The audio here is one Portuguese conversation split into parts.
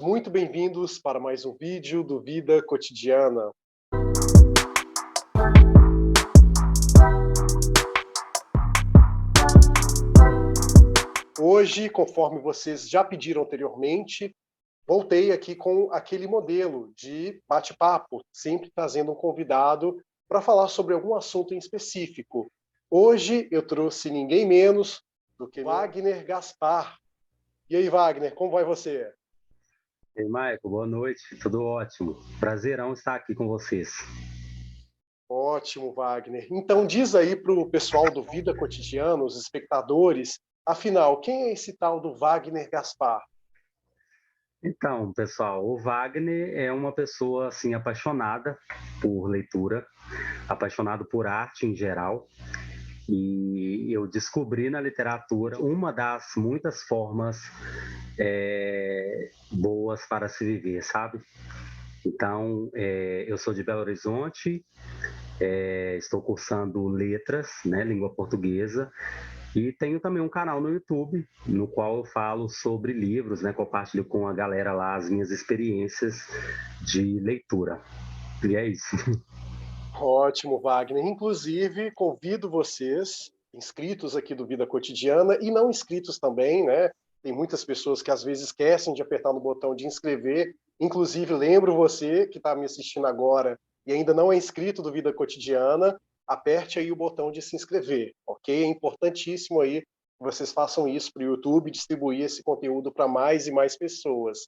Muito bem-vindos para mais um vídeo do Vida Cotidiana. Hoje, conforme vocês já pediram anteriormente, voltei aqui com aquele modelo de bate-papo, sempre trazendo um convidado para falar sobre algum assunto em específico. Hoje eu trouxe ninguém menos do que Wagner Gaspar. E aí, Wagner, como vai você? E aí, Maicon, boa noite, tudo ótimo. Prazerão estar aqui com vocês. Ótimo, Wagner. Então diz aí para o pessoal do Vida Cotidiana, os espectadores, afinal, quem é esse tal do Wagner Gaspar? Então, pessoal, o Wagner é uma pessoa assim apaixonada por leitura, apaixonado por arte em geral, e eu descobri na literatura uma das muitas formas boas para se viver, sabe? Então, eu sou de Belo Horizonte, estou cursando letras, né, língua portuguesa. E tenho também um canal no YouTube, no qual eu falo sobre livros, né? Compartilho com a galera lá as minhas experiências de leitura. E é isso. Ótimo, Wagner. Inclusive, convido vocês, inscritos aqui do Vida Cotidiana e não inscritos também, né? Tem muitas pessoas que às vezes esquecem de apertar no botão de inscrever. Inclusive, lembro você que está me assistindo agora e ainda não é inscrito do Vida Cotidiana, aperte aí o botão de se inscrever, ok? É importantíssimo aí que vocês façam isso para o YouTube, distribuir esse conteúdo para mais e mais pessoas.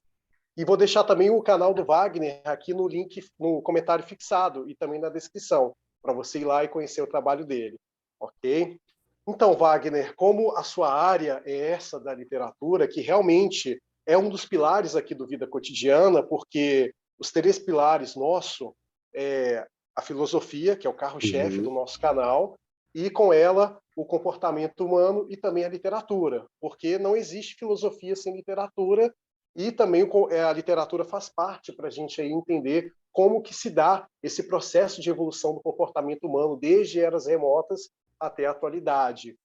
E vou deixar também o canal do Wagner aqui no link, no comentário fixado e também na descrição, para você ir lá e conhecer o trabalho dele, ok? Então, Wagner, como a sua área é essa da literatura, que realmente é um dos pilares aqui do Vida Cotidiana, porque os três pilares nosso é a filosofia, que é o carro-chefe do Uhum. nosso canal, e com ela o comportamento humano e também a literatura, porque não existe filosofia sem literatura e também a literatura faz parte para a gente aí entender como que se dá esse processo de evolução do comportamento humano desde eras remotas até a atualidade.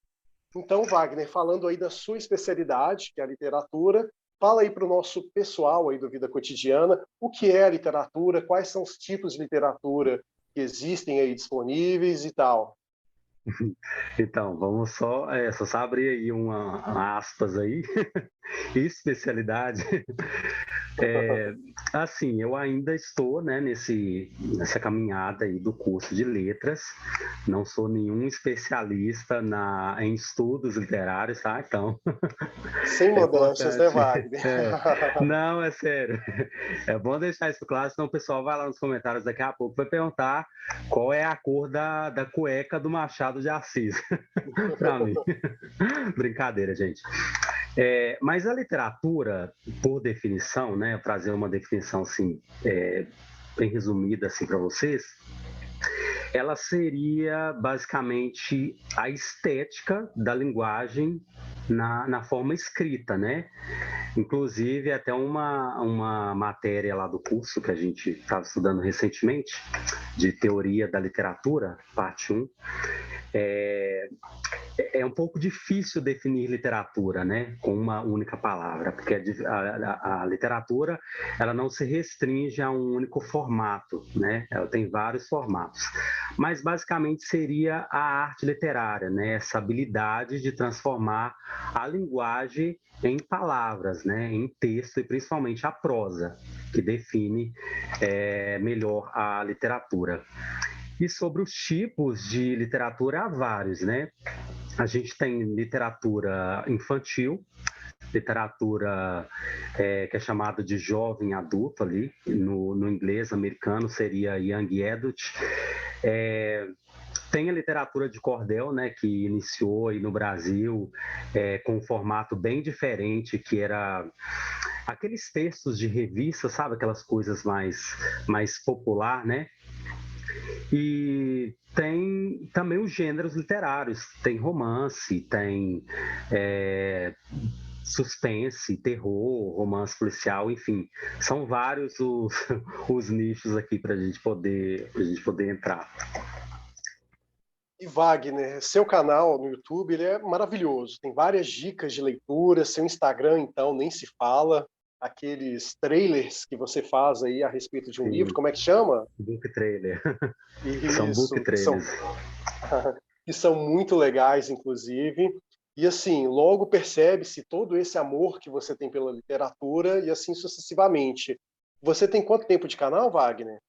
Então, Wagner, falando aí da sua especialidade, que é a literatura, fala aí para o nosso pessoal aí do Vida Cotidiana o que é a literatura, quais são os tipos de literatura que existem aí disponíveis e tal. Então, vamos só abrir aí uma aspas aí, especialidade. É, assim, eu ainda estou, né, nessa caminhada aí do curso de letras. Não sou nenhum especialista em estudos literários, tá? Então, Sem é modéstias, né, importante. Wagner? Não, é sério. É bom deixar isso claro, senão o pessoal vai lá nos comentários daqui a pouco vai perguntar qual é a cor da cueca do Machado de Assis para mim. Brincadeira, gente. Mas a literatura, por definição, né, trazer uma definição assim, bem resumida assim para vocês, ela seria basicamente a estética da linguagem na forma escrita, né? Inclusive, até uma matéria lá do curso que a gente estava estudando recentemente, de teoria da literatura, parte um, é, é um pouco difícil definir literatura, né, com uma única palavra, porque a literatura ela não se restringe a um único formato, né? Ela tem vários formatos, mas basicamente seria a arte literária, né? Essa habilidade de transformar a linguagem em palavras, né, em texto e principalmente a prosa, que define melhor a literatura. E sobre os tipos de literatura, há vários, né? A gente tem literatura infantil, literatura que é chamada de jovem adulto ali, no inglês americano seria young adult. É, tem a literatura de cordel, né, que iniciou aí no Brasil com um formato bem diferente, que era aqueles textos de revista, sabe, aquelas coisas mais popular, né? E tem também os gêneros literários, tem romance, tem suspense, terror, romance policial, enfim, são vários os nichos aqui para a gente poder entrar. E Wagner, seu canal no YouTube ele é maravilhoso, tem várias dicas de leitura, seu Instagram então nem se fala. aqueles trailers que você faz aí a respeito de um livro, Sim, como é que chama? book trailer. São book Isso, trailers. que são muito legais, inclusive. E assim, logo percebe-se todo esse amor que você tem pela literatura e assim sucessivamente. Você tem quanto tempo de canal, Wagner?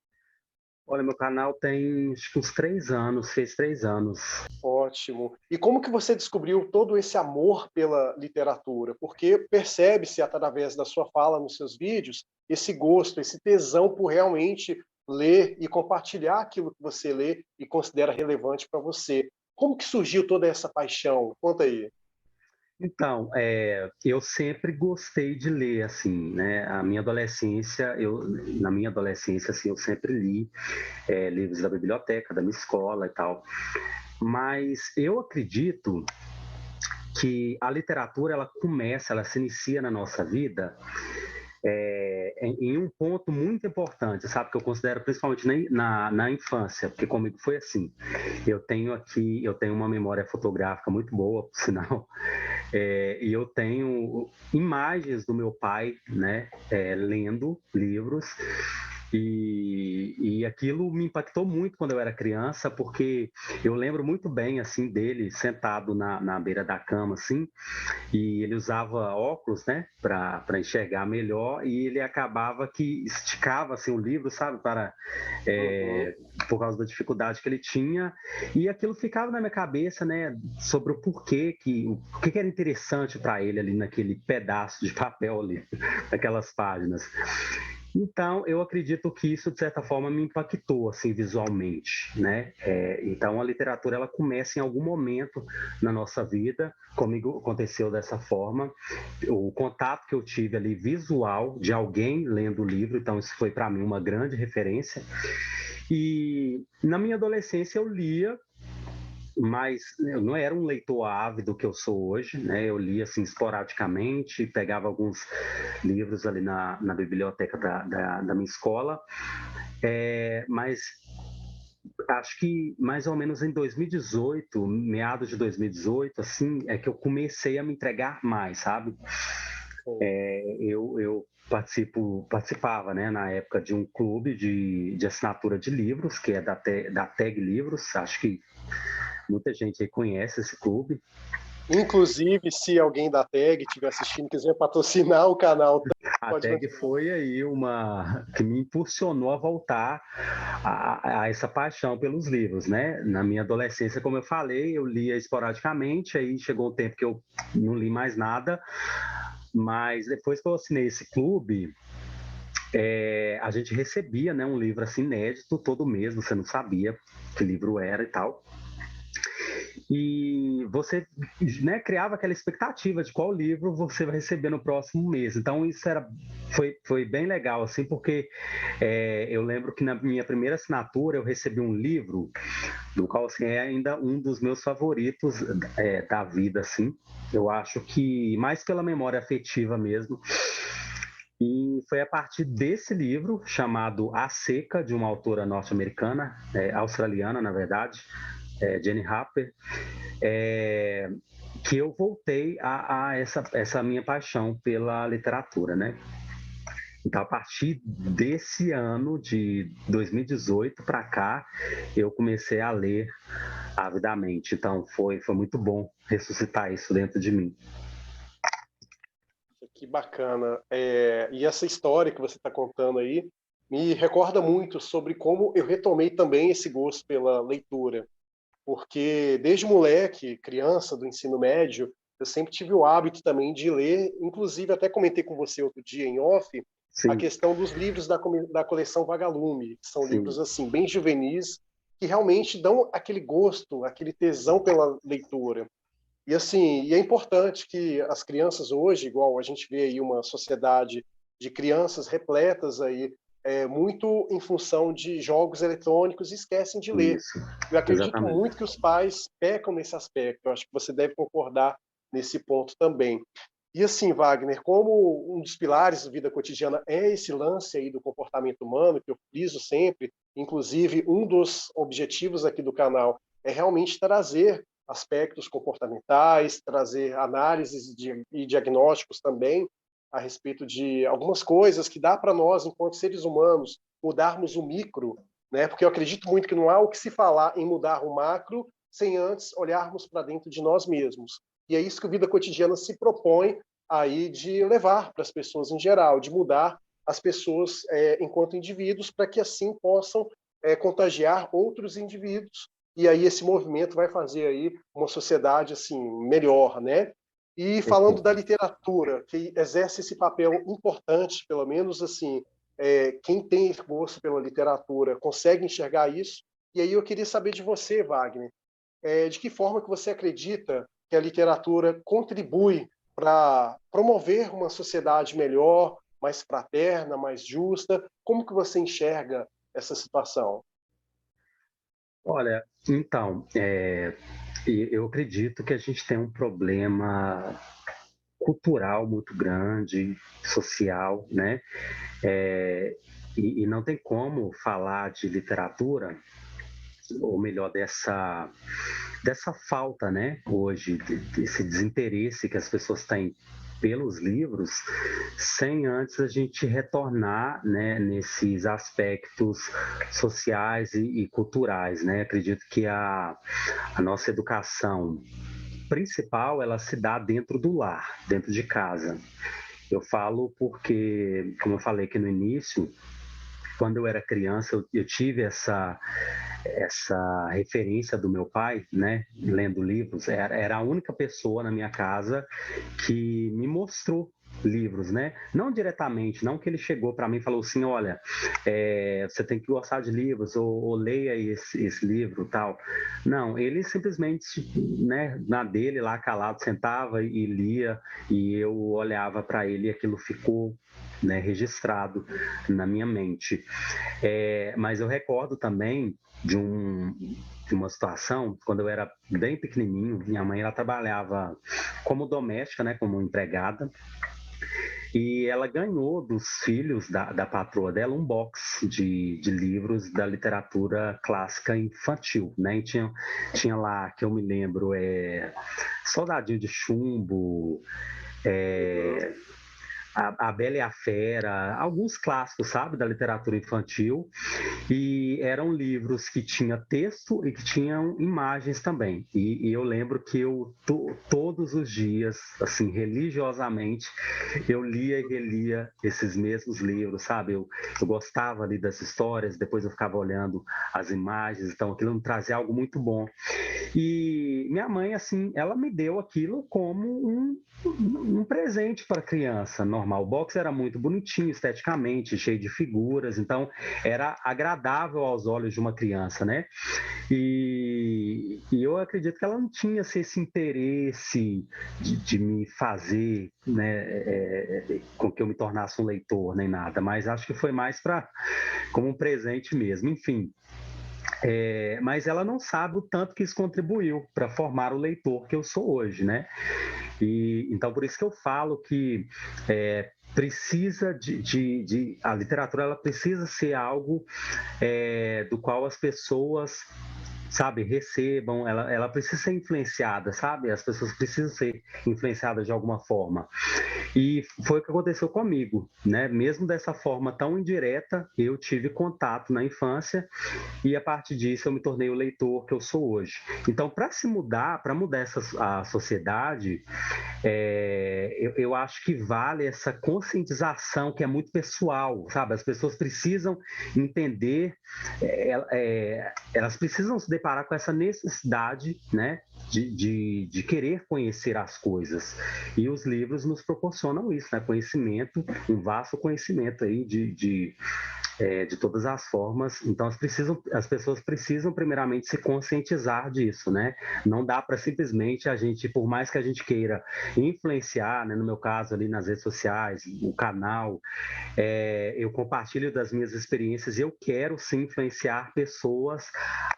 Olha, meu canal tem acho que uns 3 anos, fez 3 anos. Ótimo. E como que você descobriu todo esse amor pela literatura? Porque percebe-se através da sua fala nos seus vídeos esse gosto, esse tesão por realmente ler e compartilhar aquilo que você lê e considera relevante para você. Como que surgiu toda essa paixão? Conta aí. Então, eu sempre gostei de ler, assim, né? Na minha adolescência, assim, eu sempre li livros da biblioteca, da minha escola e tal. Mas eu acredito que a literatura, ela se inicia na nossa vida em um ponto muito importante, sabe? Que eu considero principalmente na infância, porque comigo foi assim. Eu tenho uma memória fotográfica muito boa, por sinal. E eu tenho imagens do meu pai, né, lendo livros, e aquilo me impactou muito quando eu era criança, porque eu lembro muito bem, assim, dele sentado na beira da cama, assim, e ele usava óculos, né, para enxergar melhor, e ele acabava que esticava, assim, o livro, sabe, Uhum. por causa da dificuldade que ele tinha, e aquilo ficava na minha cabeça, né, sobre o que era interessante para ele ali naquele pedaço de papel ali, naquelas páginas. Então, eu acredito que isso, de certa forma, me impactou, assim, visualmente, né? Então, a literatura, ela começa em algum momento na nossa vida, comigo aconteceu dessa forma, o contato que eu tive ali visual de alguém lendo o livro, então isso foi para mim uma grande referência. E na minha adolescência eu lia, mas eu não era um leitor ávido que eu sou hoje, né? Eu lia assim esporadicamente, pegava alguns livros ali na biblioteca da minha escola, mas acho que mais ou menos em 2018, meados de 2018, assim, é que eu comecei a me entregar mais, sabe? Eu participava, né, na época de um clube de assinatura de livros, que é da Tag Livros, acho que muita gente aí conhece esse clube. Inclusive, se alguém da TAG estiver assistindo e quiser patrocinar o canal, A pode Tag continuar. foi aí uma que me impulsionou a voltar a essa paixão pelos livros, né? Na minha adolescência, como eu falei, eu lia esporadicamente, aí chegou um tempo que eu não li mais nada, mas depois que eu assinei esse clube, a gente recebia, né, um livro assim inédito todo mês, você não sabia que livro era e tal. E você, né, criava aquela expectativa de qual livro você vai receber no próximo mês. Então isso foi bem legal, assim, porque eu lembro que na minha primeira assinatura eu recebi um livro do qual assim, é ainda um dos meus favoritos da vida, assim. Eu acho que mais pela memória afetiva mesmo. E foi a partir desse livro, chamado A Seca, de uma autora norte-americana, australiana, na verdade, Jenny Harper, é, que eu voltei a essa minha paixão pela literatura, né? Então, a partir desse ano de 2018 para cá, eu comecei a ler avidamente. Então, foi muito bom ressuscitar isso dentro de mim. Que bacana. E essa história que você está contando aí me recorda muito sobre como eu retomei também esse gosto pela leitura, porque desde moleque, criança do ensino médio, eu sempre tive o hábito também de ler, inclusive até comentei com você outro dia em off, a Sim, questão dos livros da coleção Vagalume, que são livros sim, assim bem juvenis, que realmente dão aquele gosto, aquele tesão pela leitura. E assim, e é importante que as crianças hoje, igual a gente vê aí uma sociedade de crianças repletas aí, muito em função de jogos eletrônicos, e esquecem de ler. isso, Eu acredito exatamente. muito que os pais pecam nesse aspecto. Eu acho que você deve concordar nesse ponto também. E assim, Wagner, como um dos pilares da vida cotidiana é esse lance aí do comportamento humano, que eu friso sempre, inclusive um dos objetivos aqui do canal é realmente trazer aspectos comportamentais, trazer análises e diagnósticos também. a respeito de algumas coisas que dá para nós, enquanto seres humanos, mudarmos o micro, né? Porque eu acredito muito que não há o que se falar em mudar o macro sem antes olharmos para dentro de nós mesmos. E é isso que o Vida Cotidiana se propõe aí de levar para as pessoas em geral, de mudar as pessoas enquanto indivíduos, para que assim possam contagiar outros indivíduos. E aí esse movimento vai fazer aí uma sociedade assim melhor, né? E falando da literatura, que exerce esse papel importante, pelo menos assim, quem tem gosto pela literatura consegue enxergar isso. E aí eu queria saber de você, Wagner, de que forma que você acredita que a literatura contribui para promover uma sociedade melhor, mais fraterna, mais justa? Como que você enxerga essa situação? Olha, então, eu acredito que a gente tem um problema cultural muito grande, social, né? É, e não tem como falar de literatura, ou melhor, dessa falta, né, hoje, desse desinteresse que as pessoas têm pelos livros, sem antes a gente retornar, né, nesses aspectos sociais e culturais, né? Acredito que a nossa educação principal, ela se dá dentro do lar, dentro de casa. Eu falo porque, como eu falei aqui no início, quando eu era criança, eu tive essa referência do meu pai, né, lendo livros. Era a única pessoa na minha casa que me mostrou livros, né? Não diretamente, não que ele chegou para mim e falou assim, olha, você tem que gostar de livros ou leia esse livro, tal. Não, ele simplesmente, né, na dele lá calado sentava e lia e eu olhava para ele e aquilo ficou, né, registrado na minha mente. Mas eu recordo também de uma situação, quando eu era bem pequenininho, minha mãe ela trabalhava como doméstica, né, como empregada, e ela ganhou dos filhos da patroa dela um box de livros da literatura clássica infantil, né? E tinha lá, que eu me lembro, Soldadinho de Chumbo, é, a Bela e a Fera, alguns clássicos, sabe, da literatura infantil, e eram livros que tinha texto e que tinham imagens também. E eu lembro que todos os dias, assim, religiosamente, eu lia e relia esses mesmos livros, sabe? Eu gostava ali das histórias, depois eu ficava olhando as imagens, então aquilo me trazia algo muito bom. E minha mãe, assim, ela me deu aquilo como um presente para a criança normal. O box era muito bonitinho esteticamente, cheio de figuras, então era agradável aos olhos de uma criança, né? E eu acredito que ela não tinha assim, esse interesse de me fazer, né, com que eu me tornasse um leitor, nem nada, mas acho que foi mais para como um presente mesmo. Enfim, mas ela não sabe o tanto que isso contribuiu para formar o leitor que eu sou hoje, né? E então por isso que eu falo que precisa a literatura ela precisa ser algo do qual as pessoas, sabe, recebam, ela precisa ser influenciada, sabe? As pessoas precisam ser influenciadas de alguma forma. E foi o que aconteceu comigo, né? Mesmo dessa forma tão indireta, eu tive contato na infância e a partir disso eu me tornei o leitor que eu sou hoje. Então, para mudar a sociedade, eu acho que vale essa conscientização que é muito pessoal, sabe? As pessoas precisam entender, elas precisam se deparar com essa necessidade, né? De querer conhecer as coisas. E os livros nos proporcionam isso, né? Conhecimento, um vasto conhecimento aí de todas as formas. Então, as pessoas precisam primeiramente se conscientizar disso, né? Não dá para simplesmente a gente, por mais que a gente queira influenciar, né? No meu caso ali nas redes sociais, o canal, eu compartilho das minhas experiências e eu quero sim influenciar pessoas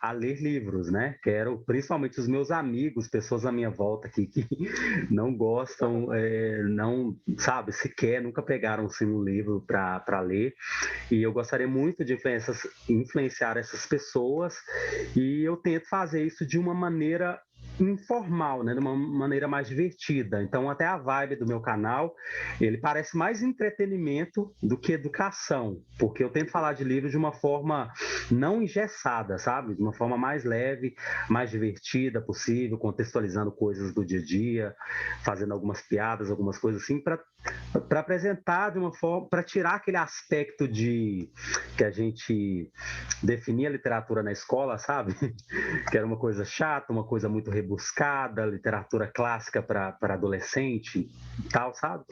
a ler livros, né? Quero, principalmente os meus amigos, pessoas à minha volta aqui que não gostam, não, sabe, sequer nunca pegaram assim um livro para ler. E eu gostaria muito de influenciar essas pessoas e eu tento fazer isso de uma maneira informal, né, de uma maneira mais divertida. Então, até a vibe do meu canal, ele parece mais entretenimento do que educação, porque eu tento falar de livros de uma forma não engessada, sabe? De uma forma mais leve, mais divertida possível, contextualizando coisas do dia a dia, fazendo algumas piadas, algumas coisas assim, para apresentar de uma forma, para tirar aquele aspecto de que a gente definia a literatura na escola, sabe? Que era uma coisa chata, uma coisa muito rebuscada, literatura clássica para adolescente e tal, sabe?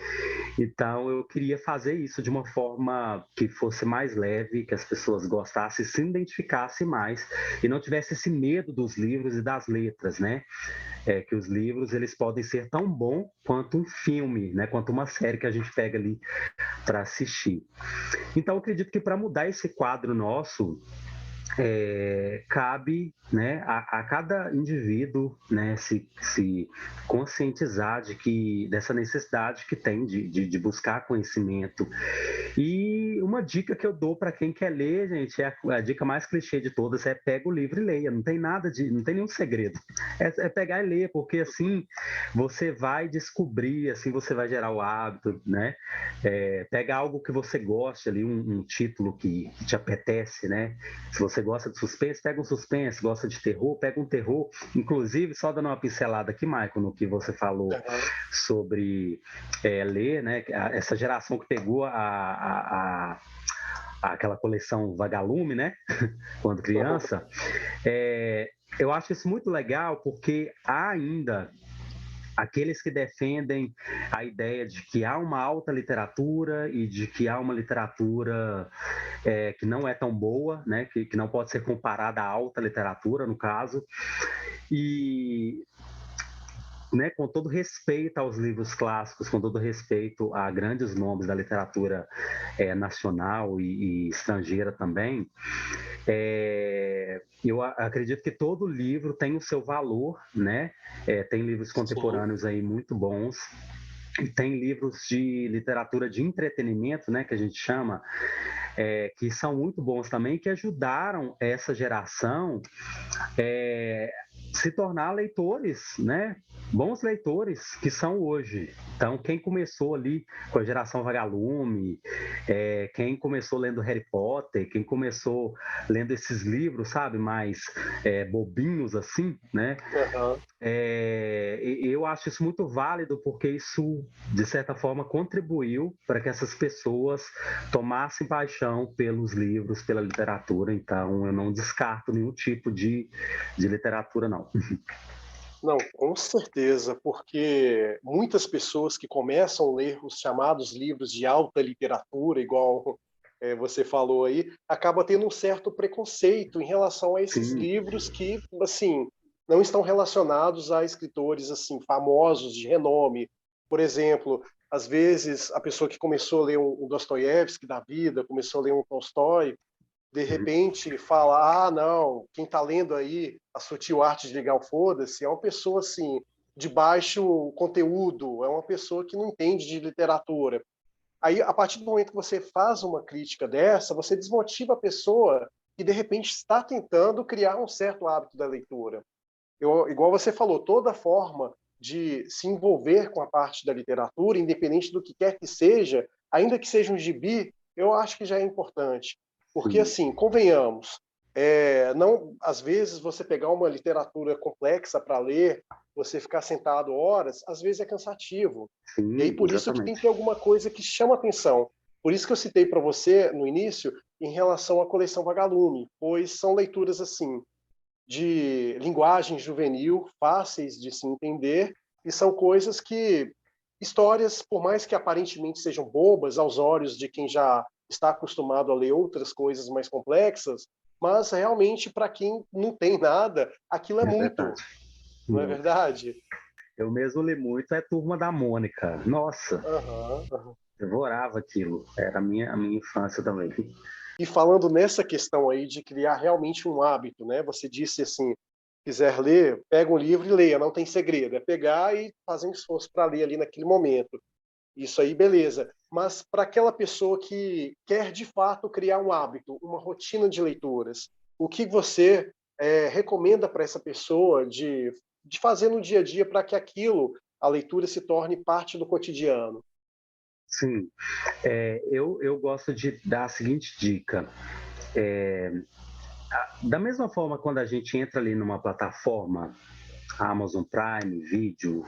Então eu queria fazer isso de uma forma que fosse mais leve, que as pessoas gostassem, se identificassem mais e não tivesse esse medo dos livros e das letras, né? Que os livros eles podem ser tão bom quanto um filme, né? Quanto uma série que a gente pega ali para assistir. Então eu acredito que para mudar esse quadro nosso cabe, né, a cada indivíduo, né, se conscientizar dessa necessidade que tem de buscar conhecimento. E uma dica que eu dou para quem quer ler, gente, a dica mais clichê de todas é pega o livro e leia. Não tem não tem nenhum segredo. É pegar e ler, porque assim você vai descobrir, assim você vai gerar o hábito, né? Pega algo que você goste ali, um título que te apetece, né? Se você gosta de suspense, pega um suspense, gosta de terror, pega um terror. Inclusive, só dando uma pincelada aqui, Michael, no que você falou Uhum. sobre ler, né? Essa geração que pegou aquela coleção Vagalume, né? Quando criança. Eu acho isso muito legal porque há ainda aqueles que defendem a ideia de que há uma alta literatura e de que há uma literatura que não é tão boa, né? Que não pode ser comparada à alta literatura, no caso. E né, com todo respeito aos livros clássicos, com todo respeito a grandes nomes da literatura nacional e estrangeira também, eu acredito que todo livro tem o seu valor, né? Tem livros Sim. contemporâneos aí muito bons. E tem livros de literatura de entretenimento, né, que a gente chama, que são muito bons também, que ajudaram essa geração se tornar leitores, né? Bons leitores que são hoje. Então, quem começou ali com a geração Vagalume, quem começou lendo Harry Potter, quem começou lendo esses livros, sabe, mais bobinhos assim, né? Uhum. Eu acho isso muito válido porque isso, de certa forma, contribuiu para que essas pessoas tomassem paixão pelos livros, pela literatura. Então, eu não descarto nenhum tipo de literatura, não. Não, com certeza, porque muitas pessoas que começam a ler os chamados livros de alta literatura, igual você falou aí, acaba tendo um certo preconceito em relação a esses Sim, livros que, assim, não estão relacionados a escritores assim famosos de renome. Por exemplo, às vezes a pessoa que começou a ler um Dostoiévski da vida, começou a ler um Tolstói, de repente fala, não, quem está lendo aí A Sutil Arte de Ligar o Foda-se é uma pessoa assim, de baixo conteúdo, é uma pessoa que não entende de literatura. Aí, a partir do momento que você faz uma crítica dessa, você desmotiva a pessoa que, de repente, está tentando criar um certo hábito da leitura. Igual você falou, toda forma de se envolver com a parte da literatura, independente do que quer que seja, ainda que seja um gibi, eu acho que já é importante. Porque, sim, assim, convenhamos, não, às vezes você pegar uma literatura complexa para ler, você ficar sentado horas, às vezes é cansativo. E aí, sim, por isso que tem exatamente. que ter alguma coisa que chama atenção. Por isso que eu citei para você, no início, em relação à coleção Vagalume, pois são leituras, assim, de linguagem juvenil, fáceis de se entender, e são coisas que, histórias, por mais que aparentemente sejam bobas aos olhos de quem já está acostumado a ler outras coisas mais complexas, mas realmente para quem não tem nada, aquilo é É muito, verdade. não é Muito. verdade? Eu mesmo li muito, Turma da Mônica. Nossa, Uhum, uhum. devorava aquilo. Era a minha infância também. E falando nessa questão aí de criar realmente um hábito, né? Você disse assim, quiser ler, pega um livro e leia, não tem segredo, é pegar e fazer um esforço para ler ali naquele momento. Isso aí, beleza. Mas para aquela pessoa que quer de fato criar um hábito, uma rotina de leituras, o que você recomenda para essa pessoa de de fazer no dia a dia para que aquilo, a leitura, se torne parte do cotidiano? Sim, eu gosto de dar a seguinte dica. Da mesma forma, quando a gente entra ali numa plataforma, Amazon Prime, Video,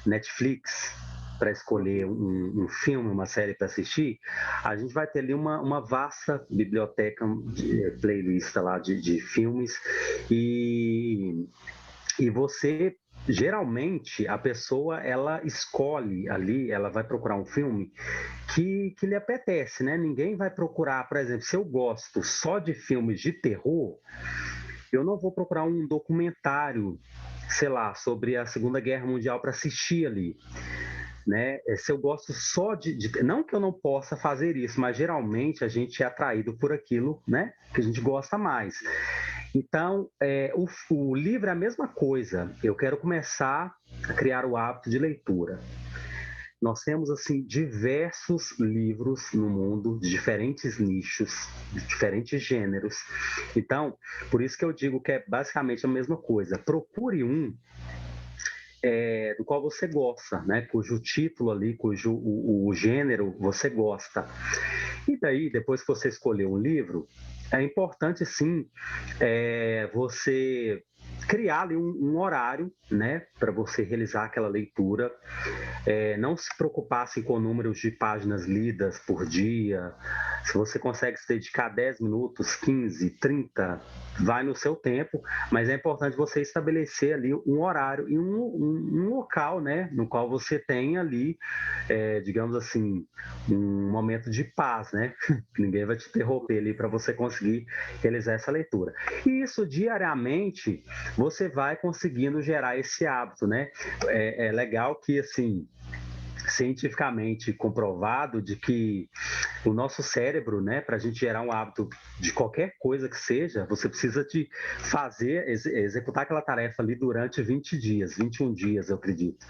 Netflix, para escolher Uhum. um filme, uma série para assistir, a gente vai ter ali uma vasta biblioteca de playlist lá de filmes e, e você geralmente a pessoa ela escolhe ali, ela vai procurar um filme que lhe apetece, né? Ninguém vai procurar, por exemplo, se eu gosto só de filmes de terror, eu não vou procurar um documentário, sei lá, sobre a Segunda Guerra Mundial para assistir ali, né? Se eu gosto só não que eu não possa fazer isso, mas geralmente a gente é atraído por aquilo, né? Que a gente gosta mais. Então, o livro é a mesma coisa. Eu quero começar a criar o hábito de leitura. Nós temos assim diversos livros no mundo de diferentes nichos, de diferentes gêneros. Então, por isso que eu digo que é basicamente a mesma coisa. Procure um do qual você gosta, né? Cujo título ali, cujo o gênero você gosta. E daí, depois que você escolher um livro, é importante sim você criar ali um horário, né, para você realizar aquela leitura. Não se preocupasse com números de páginas lidas por dia. Se você consegue se dedicar 10 minutos, 15, 30, vai no seu tempo, mas é importante você estabelecer ali um horário e um local, né, no qual você tem ali, digamos assim, um momento de paz, né? Ninguém vai te interromper ali para você conseguir realizar essa leitura. E isso diariamente você vai conseguindo gerar esse hábito, né? É legal que assim cientificamente comprovado de que o nosso cérebro, né, para a gente gerar um hábito de qualquer coisa que seja, você precisa de executar aquela tarefa ali durante 20 dias, 21 dias, eu acredito.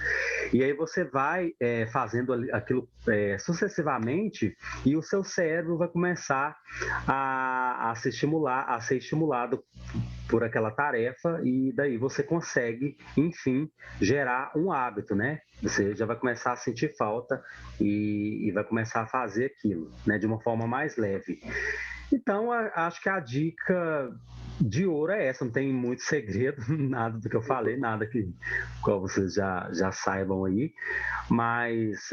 E aí você vai fazendo aquilo sucessivamente e o seu cérebro vai começar a ser estimulado por aquela tarefa e daí você consegue, enfim, gerar um hábito, né? Você já vai começar a sentir falta e vai começar a fazer aquilo, né? De uma forma mais leve. Então, acho que a dica de ouro é essa, não tem muito segredo, nada do que eu falei, nada que qual vocês já saibam aí, mas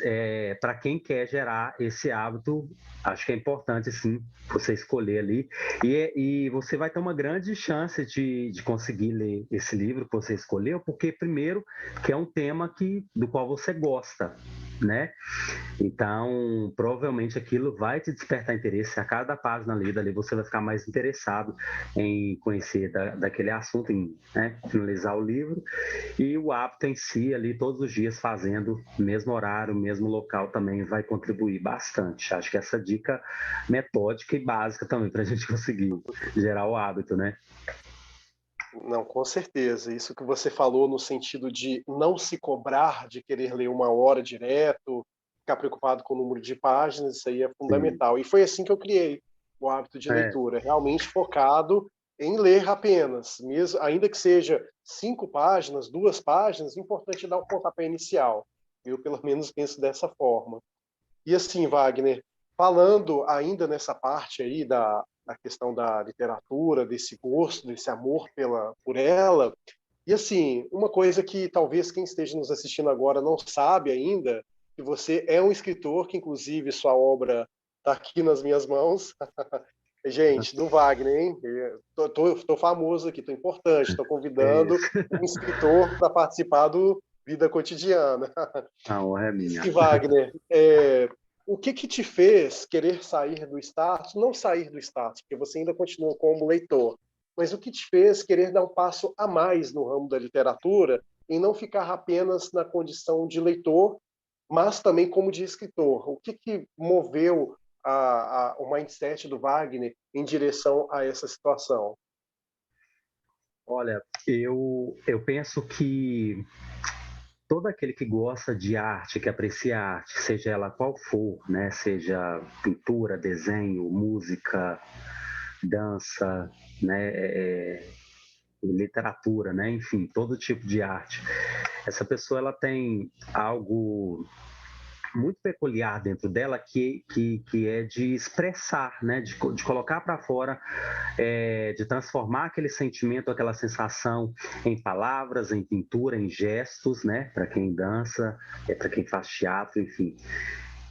para quem quer gerar esse hábito, acho que é importante sim você escolher ali e você vai ter uma grande chance de conseguir ler esse livro que você escolheu, porque primeiro que é um tema do qual você gosta, né? Então, provavelmente aquilo vai te despertar interesse. A cada página lida ali, você vai ficar mais interessado em conhecer daquele assunto, em finalizar o livro. E o hábito em si, ali, todos os dias fazendo, mesmo horário, mesmo local, também vai contribuir bastante. Acho que essa dica metódica e básica também, para a gente conseguir gerar o hábito, né? Não, com certeza. Isso que você falou no sentido de não se cobrar de querer ler uma hora direto, ficar preocupado com o número de páginas, isso aí é Sim. fundamental. E foi assim que eu criei o hábito de É, leitura, realmente focado em ler apenas, mesmo, ainda que seja 5 páginas, 2 páginas, o importante é dar um pontapé inicial. Eu, pelo menos, penso dessa forma. E assim, Wagner, falando ainda nessa parte aí da questão da literatura, desse gosto, desse amor por ela, e assim, uma coisa que talvez quem esteja nos assistindo agora não sabe ainda, que você é um escritor, que inclusive sua obra está aqui nas minhas mãos. Gente, do Wagner, hein? Tô famoso aqui, tô importante, estou é convidando isso. um escritor para participar do Vida Cotidiana. A honra é E minha. sim, Wagner, o que te fez querer sair do status? Não sair do status, porque você ainda continua como leitor, mas o que te fez querer dar um passo a mais no ramo da literatura e não ficar apenas na condição de leitor, mas também como de escritor? O que moveu o mindset do Wagner em direção a essa situação? Olha, eu penso que todo aquele que gosta de arte, que aprecia a arte, seja ela qual for, né? Seja pintura, desenho, música, dança, né? literatura, né? Enfim, todo tipo de arte. Essa pessoa ela tem algo muito peculiar dentro dela que é de expressar, né? De colocar para fora, de transformar aquele sentimento, aquela sensação em palavras, em pintura, em gestos, né? Para quem dança, para quem faz teatro, enfim.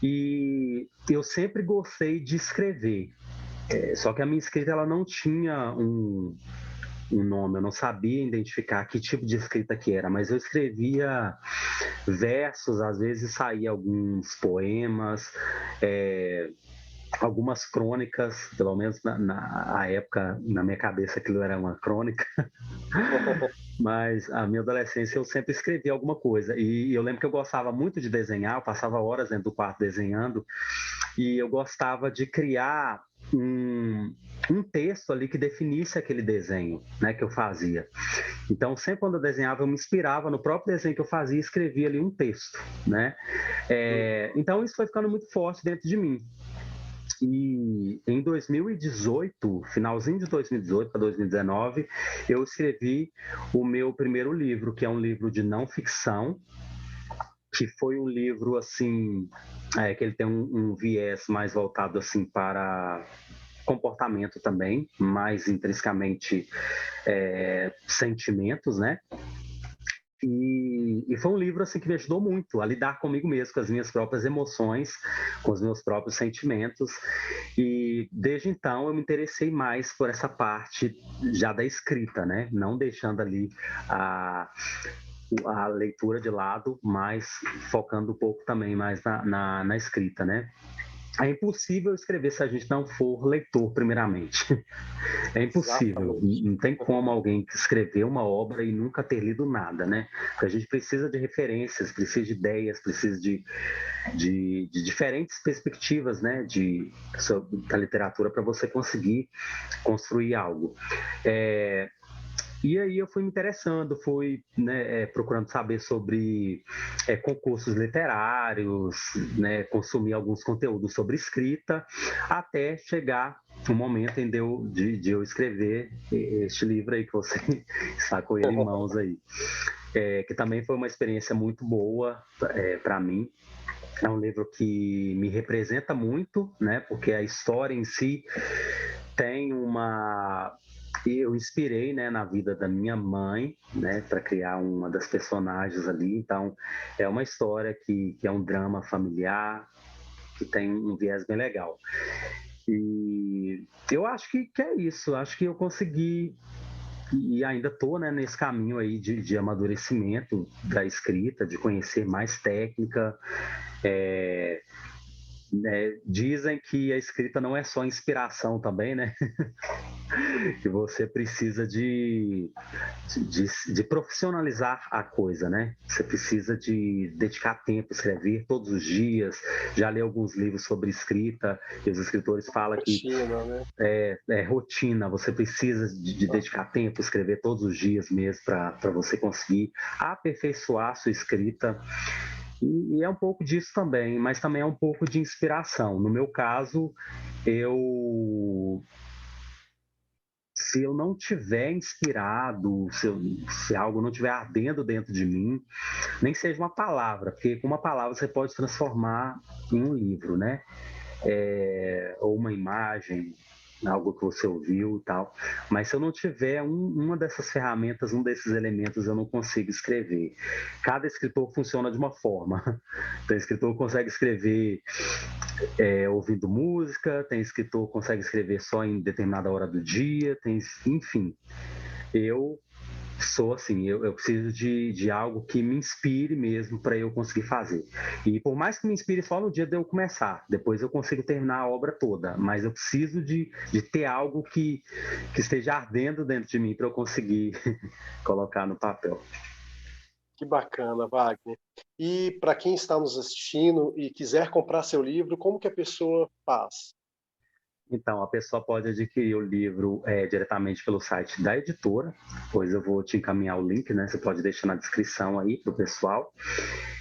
E eu sempre gostei de escrever, só que a minha escrita ela não tinha um nome, eu não sabia identificar que tipo de escrita que era, mas eu escrevia versos, às vezes saía alguns poemas, é, algumas crônicas, pelo menos na época, na minha cabeça aquilo era uma crônica, mas a minha adolescência eu sempre escrevi alguma coisa, e eu lembro que eu gostava muito de desenhar, eu passava horas dentro do quarto desenhando, e eu gostava de criar um texto ali que definisse aquele desenho, né, que eu fazia. Então, sempre quando eu desenhava, eu me inspirava no próprio desenho que eu fazia e escrevia ali um texto, né? Então, isso foi ficando muito forte dentro de mim. E em 2018, finalzinho de 2018 para 2019, eu escrevi o meu primeiro livro, que é um livro de não ficção, que foi um livro assim, que ele tem um viés mais voltado assim para comportamento também, mais intrinsecamente sentimentos, né? E foi um livro assim que me ajudou muito a lidar comigo mesmo, com as minhas próprias emoções, com os meus próprios sentimentos. E desde então eu me interessei mais por essa parte já da escrita, né? Não deixando ali a leitura de lado, mas focando um pouco também mais na escrita, né? É impossível escrever se a gente não for leitor, primeiramente. É impossível. Exatamente. Não tem como alguém escrever uma obra e nunca ter lido nada, né? Porque a gente precisa de referências, precisa de ideias, precisa de diferentes perspectivas, né? Da literatura para você conseguir construir algo. E aí eu fui me interessando, fui, né, procurando saber sobre concursos literários, né, consumir alguns conteúdos sobre escrita, até chegar o momento de eu escrever este livro aí que você está com ele em mãos aí. Que também foi uma experiência muito boa para mim. É um livro que me representa muito, né, porque a história em si tem uma eu inspirei, né, na vida da minha mãe, né, para criar uma das personagens ali. Então, é uma história que é um drama familiar, que tem um viés bem legal. E eu acho que é isso. Acho que eu consegui e ainda estou, né, nesse caminho aí de amadurecimento da escrita, de conhecer mais técnica. Dizem que a escrita não é só inspiração também, né? Que você precisa de profissionalizar a coisa, né? Você precisa de dedicar tempo, escrever todos os dias. Já li alguns livros sobre escrita, e os escritores falam que Rotina, né? é rotina, você precisa de dedicar tempo, escrever todos os dias mesmo para você conseguir aperfeiçoar a sua escrita. E é um pouco disso também, mas também é um pouco de inspiração. No meu caso, eu se eu não tiver inspirado, se algo não estiver ardendo dentro de mim, nem seja uma palavra, porque com uma palavra você pode transformar em um livro, né? Ou uma imagem, algo que você ouviu e tal. Mas se eu não tiver uma dessas ferramentas, um desses elementos, eu não consigo escrever. Cada escritor funciona de uma forma. Tem escritor que consegue escrever ouvindo música, tem escritor que consegue escrever só em determinada hora do dia, enfim. Eu sou assim, eu preciso de algo que me inspire mesmo para eu conseguir fazer. E por mais que me inspire só no dia de eu começar, depois eu consigo terminar a obra toda, mas eu preciso de ter algo que esteja ardendo dentro de mim para eu conseguir colocar no papel. Que bacana, Wagner. E para quem está nos assistindo e quiser comprar seu livro, como que a pessoa faz? Então, a pessoa pode adquirir o livro diretamente pelo site da editora, pois eu vou te encaminhar o link, né? Você pode deixar na descrição aí para o pessoal.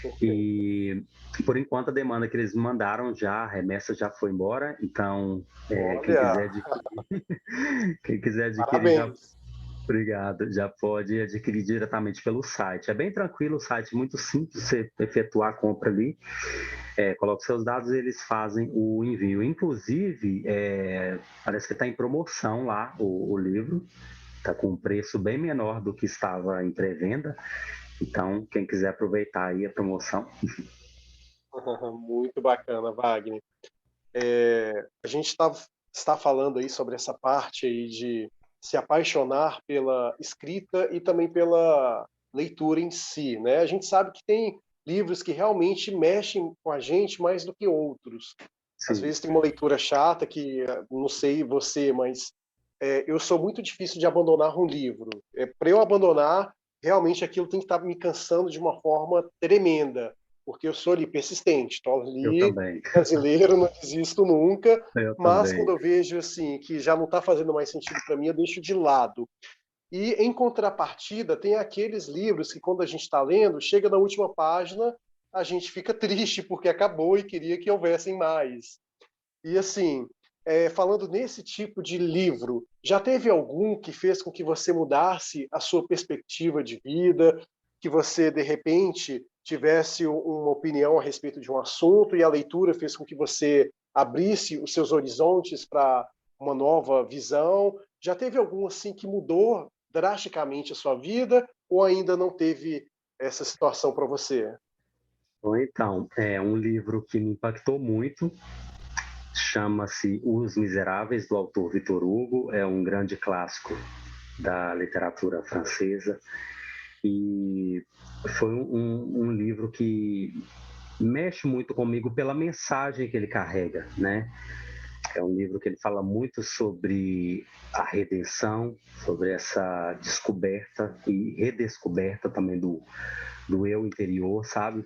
Perfeito. E por enquanto a demanda que eles me mandaram já, a remessa já foi embora, então quem Olha, quiser adquirir, quem quiser adquirir já parabéns. Obrigado. Já pode adquirir diretamente pelo site. É bem tranquilo, o site é muito simples, você efetuar a compra ali, coloca seus dados e eles fazem o envio. Inclusive, parece que está em promoção lá o livro, está com um preço bem menor do que estava em pré-venda. Então, quem quiser aproveitar aí a promoção. Muito bacana, Wagner. A gente está falando aí sobre essa parte aí de se apaixonar pela escrita e também pela leitura em si, né? A gente sabe que tem livros que realmente mexem com a gente mais do que outros. Às Sim, vezes tem uma leitura chata que, não sei você, mas eu sou muito difícil de abandonar um livro. Para eu abandonar, realmente aquilo tem que estar me cansando de uma forma tremenda, porque eu sou ali persistente, estou eu ali, também. brasileiro, não desisto nunca, Eu mas também. quando eu vejo assim que já não está fazendo mais sentido para mim, eu deixo de lado. E em contrapartida, tem aqueles livros que quando a gente está lendo, chega na última página, a gente fica triste porque acabou e queria que houvessem mais. E assim, falando nesse tipo de livro, já teve algum que fez com que você mudasse a sua perspectiva de vida, que você, de repente, tivesse uma opinião a respeito de um assunto e a leitura fez com que você abrisse os seus horizontes para uma nova visão? Já teve algum assim que mudou drasticamente a sua vida ou ainda não teve essa situação para você? Bom, então, é um livro que me impactou muito. Chama-se Os Miseráveis, do autor Victor Hugo. É um grande clássico da literatura francesa. E foi um livro que mexe muito comigo pela mensagem que ele carrega, né? É um livro que ele fala muito sobre a redenção, sobre essa descoberta e redescoberta também do eu interior, sabe?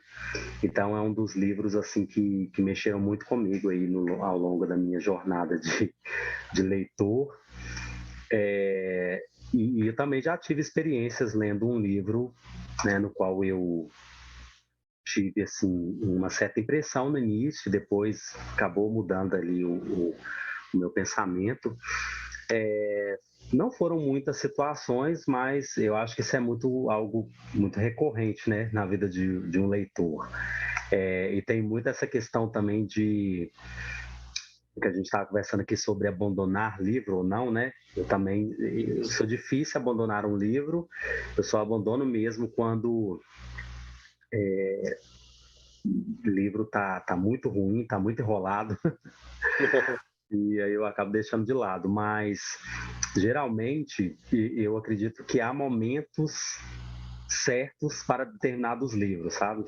Então é um dos livros assim que mexeram muito comigo aí ao longo da minha jornada de leitor. E eu também já tive experiências lendo um livro, né, no qual eu tive assim uma certa impressão no início, depois acabou mudando ali o meu pensamento. Não foram muitas situações, mas eu acho que isso é algo muito recorrente, né, na vida de um leitor. E tem muito essa questão também de que a gente estava conversando aqui sobre abandonar livro ou não, né? Eu sou difícil abandonar um livro, eu só abandono mesmo quando o livro tá muito ruim, tá muito enrolado, e aí eu acabo deixando de lado. Mas geralmente eu acredito que há momentos certos para determinados livros, sabe?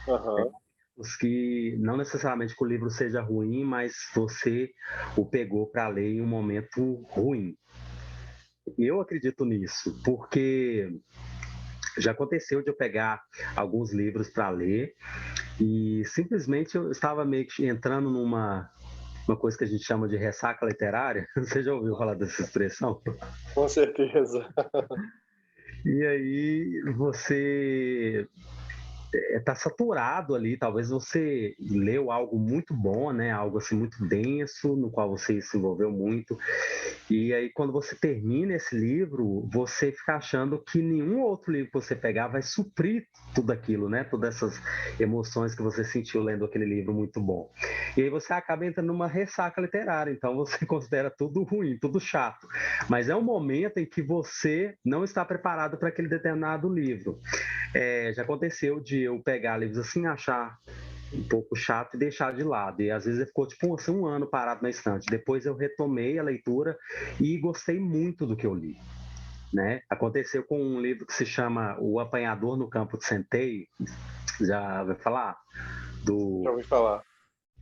Aham. Os que não necessariamente que o livro seja ruim, mas você o pegou para ler em um momento ruim. Eu acredito nisso, porque já aconteceu de eu pegar alguns livros para ler e simplesmente eu estava meio que entrando uma coisa que a gente chama de ressaca literária. Você já ouviu falar dessa expressão? Com certeza. E aí você está saturado ali, talvez você leu algo muito bom, né? Algo assim muito denso, no qual você se envolveu muito. E aí, quando você termina esse livro, você fica achando que nenhum outro livro que você pegar vai suprir tudo aquilo, né? Todas essas emoções que você sentiu lendo aquele livro muito bom. E aí você acaba entrando numa ressaca literária, então você considera tudo ruim, tudo chato. Mas é um momento em que você não está preparado para aquele determinado livro. Já aconteceu de eu pegar livros assim, achar um pouco chato e deixar de lado. E às vezes ficou tipo assim, um ano parado na estante. Depois eu retomei a leitura e gostei muito do que eu li. Né? Aconteceu com um livro que se chama O Apanhador no Campo de Centeio. Já vai falar? Já Do, ouvi falar.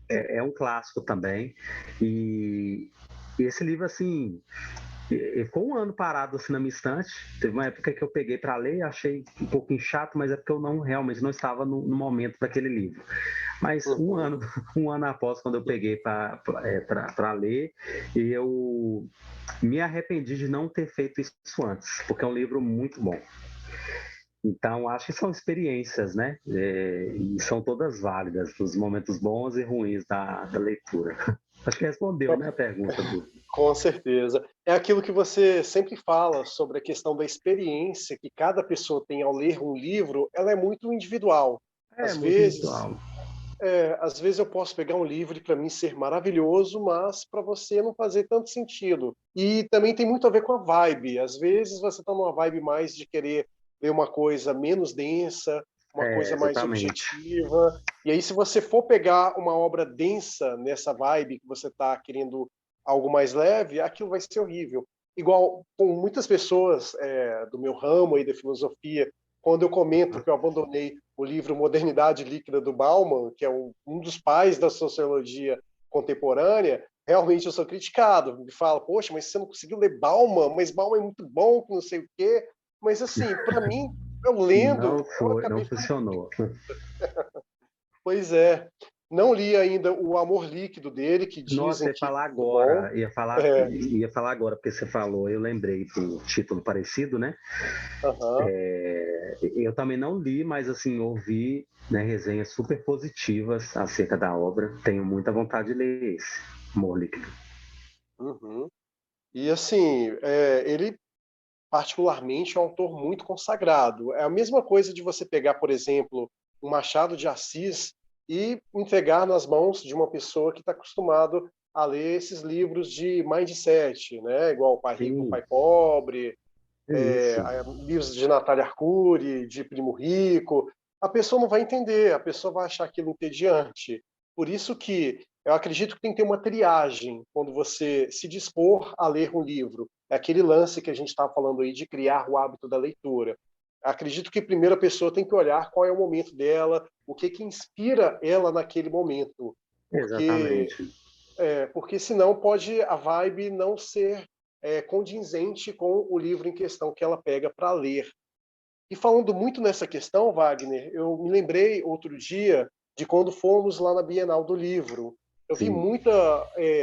é um clássico também. E esse livro, assim, ficou um ano parado assim na minha estante. Teve uma época que eu peguei para ler e achei um pouquinho chato, mas é porque eu não realmente não estava no momento daquele livro. Mas Uhum. um ano após, quando eu peguei para ler, eu me arrependi de não ter feito isso antes, porque é um livro muito bom. Então, acho que são experiências, né? E são todas válidas, os momentos bons e ruins da leitura. Acho que respondeu, né, a pergunta do... Com certeza. É aquilo que você sempre fala sobre a questão da experiência que cada pessoa tem ao ler um livro, ela é muito individual. É Às muito vezes, individual. às vezes eu posso pegar um livro e para mim ser maravilhoso, mas para você não fazer tanto sentido. E também tem muito a ver com a vibe. Às vezes você está numa vibe mais de querer ler uma coisa menos densa, uma É, coisa mais exatamente. objetiva. E aí, se você for pegar uma obra densa nessa vibe que você está querendo algo mais leve, aquilo vai ser horrível. Igual com muitas pessoas do meu ramo aí da filosofia, quando eu comento que eu abandonei o livro Modernidade Líquida do Bauman, que é um dos pais da sociologia contemporânea, realmente eu sou criticado. Me fala, poxa, mas você não conseguiu ler Bauman? Mas Bauman é muito bom, que não sei o quê. Mas, assim, para mim, eu lendo, Não eu foi, não acabei ficando... funcionou. Pois é. Não li ainda O Amor Líquido dele, que Nossa, dizem ia que é falar muito bom. agora, É, ia falar agora, porque você falou, eu lembrei do título parecido, né? aham. Eu também não li, mas assim, ouvi, né, resenhas super positivas acerca da obra. Tenho muita vontade de ler esse, Amor Líquido. Uhum. E assim, ele particularmente é um autor muito consagrado. É a mesma coisa de você pegar, por exemplo, um Machado de Assis e entregar nas mãos de uma pessoa que está acostumado a ler esses livros de mindset, né? Igual Pai Rico, Sim, Pai Pobre, é isso. livros de Natália Arcuri, de Primo Rico. A pessoa não vai entender, a pessoa vai achar aquilo entediante. Por isso que eu acredito que tem que ter uma triagem quando você se dispor a ler um livro. É aquele lance que a gente está falando aí de criar o hábito da leitura. Acredito que primeiro a pessoa tem que olhar qual é o momento dela, o que inspira ela naquele momento, porque Exatamente. porque senão pode a vibe não ser condizente com o livro em questão que ela pega para ler. E falando muito nessa questão, Wagner, eu me lembrei outro dia de quando fomos lá na Bienal do Livro. Eu vi Sim, muita.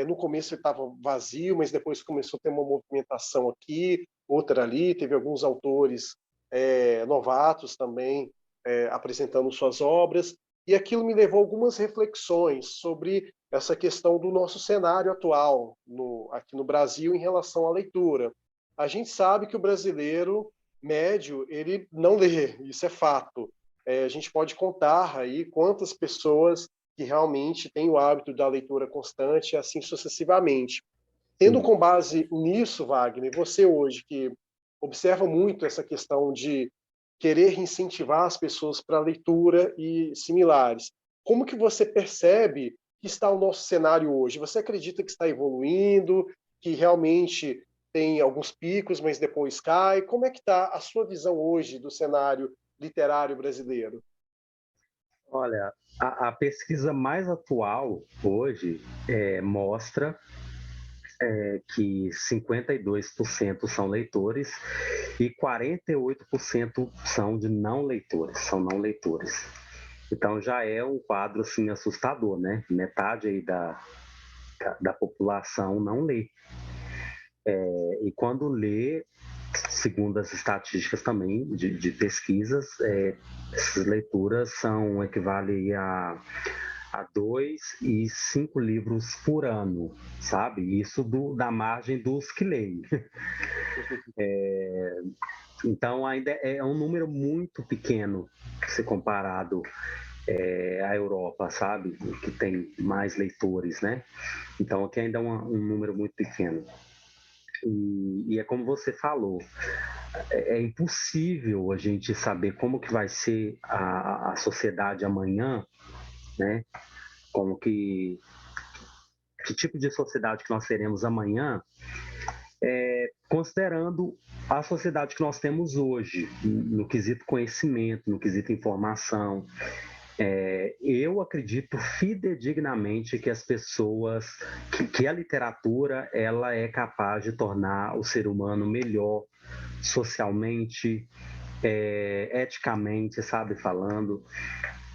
No começo estava vazio, mas depois começou a ter uma movimentação aqui, outra ali. Teve alguns autores novatos também apresentando suas obras. E aquilo me levou a algumas reflexões sobre essa questão do nosso cenário atual aqui no Brasil em relação à leitura. A gente sabe que o brasileiro médio, ele não lê, isso é fato. A gente pode contar aí quantas pessoas que realmente têm o hábito da leitura constante e assim sucessivamente. Tendo sim. com base nisso, Wagner, você hoje que observa muito essa questão de querer incentivar as pessoas para a leitura e similares, como que você percebe que está o nosso cenário hoje? Você acredita que está evoluindo, que realmente tem alguns picos, mas depois cai? Como é que está a sua visão hoje do cenário literário brasileiro? Olha, a pesquisa mais atual hoje mostra que 52% são leitores e 48% são de não leitores, são não leitores. Então já é um quadro assim assustador, né? Metade aí da população não lê. E quando lê, segundo as estatísticas também de pesquisas, essas leituras são equivale a 2 e 5 livros por ano, sabe? Isso da margem dos que leem. Então ainda é um número muito pequeno se comparado à Europa, sabe? Que tem mais leitores, né? Então aqui ainda é um número muito pequeno. E é como você falou, é impossível a gente saber como que vai ser a sociedade amanhã, né? Como que tipo de sociedade que nós teremos amanhã, considerando a sociedade que nós temos hoje, no quesito conhecimento, no quesito informação. Eu acredito fidedignamente que as pessoas, que a literatura, ela é capaz de tornar o ser humano melhor socialmente, eticamente, sabe, falando,